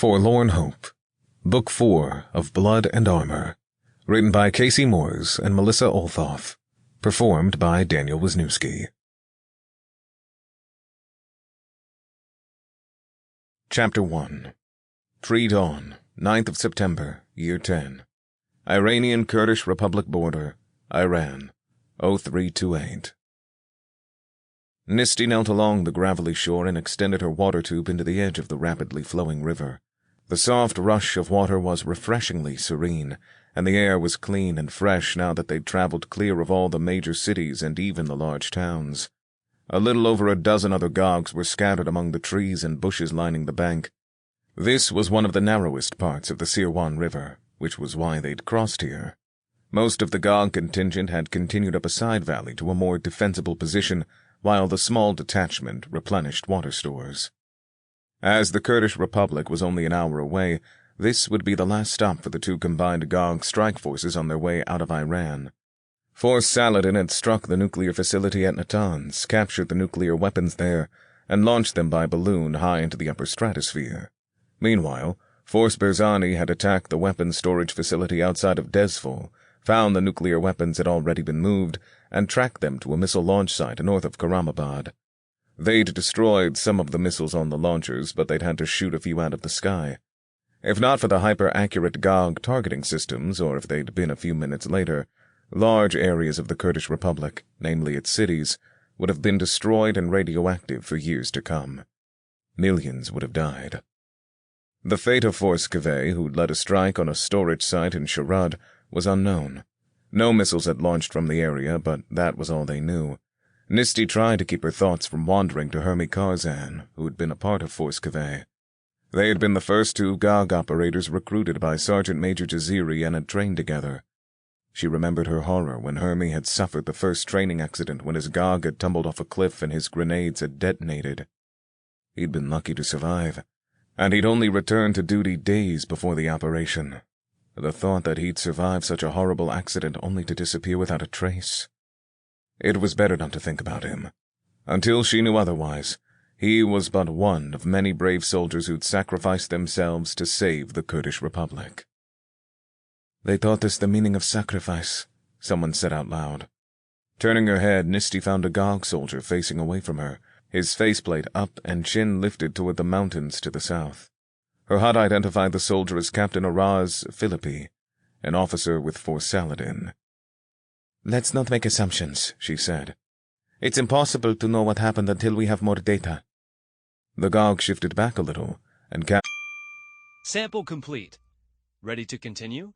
Forlorn Hope, Book 4 of Blood and Armor, written by Casey Moores and Melissa Olthoff, performed by Daniel Wisniewski. Chapter 1. Pre-dawn, 9th of September, Year 10. Iranian Kurdish Republic border, Iran, 0328. Nisti knelt along the gravelly shore and extended her water tube into the edge of the rapidly flowing river. The soft rush of water was refreshingly serene, and the air was clean and fresh now that they'd traveled clear of all the major cities and even the large towns. A little over a dozen other gogs were scattered among the trees and bushes lining the bank. This was one of the narrowest parts of the Syria River, which was why they'd crossed here. Most of the Gog contingent had continued up a side valley to a more defensible position, while the small detachment replenished water stores. As the Kurdish Republic was only an hour away, this would be the last stop for the two combined Gog strike forces on their way out of Iran. Force Saladin had struck the nuclear facility at Natanz, captured the nuclear weapons there, and launched them by balloon high into the upper stratosphere. Meanwhile, Force Berzani had attacked the weapons storage facility outside of Desful, found the nuclear weapons had already been moved, and tracked them to a missile launch site north of Karamabad. They'd destroyed some of the missiles on the launchers, but they'd had to shoot a few out of the sky. If not for the hyper-accurate Gog targeting systems, or if they'd been a few minutes later, large areas of the Kurdish Republic, namely its cities, would have been destroyed and radioactive for years to come. Millions would have died. The fate of Force Kaveh, who'd led a strike on a storage site in Sharad, was unknown. No missiles had launched from the area, but that was all they knew. Nisti tried to keep her thoughts from wandering to Hermi Karzan, who had been a part of Force Kaveh. They had been the first two Gog operators recruited by Sergeant Major Jaziri and had trained together. She remembered her horror when Hermi had suffered the first training accident when his Gog had tumbled off a cliff and his grenades had detonated. He'd been lucky to survive, and he'd only returned to duty days before the operation. The thought that he'd survived such a horrible accident only to disappear without a trace. It was better not to think about him. Until she knew otherwise, he was but one of many brave soldiers who'd sacrificed themselves to save the Kurdish Republic. "They taught us the meaning of sacrifice," someone said out loud. Turning her head, Nisti found a Gog soldier facing away from her, his faceplate up and chin lifted toward the mountains to the south. Her HUD identified the soldier as Captain Araz Philippi, an officer with Force Saladin. "Let's not make assumptions," she said. "It's impossible to know what happened until we have more data." The Gog shifted back a little, and Sample complete. Ready to continue?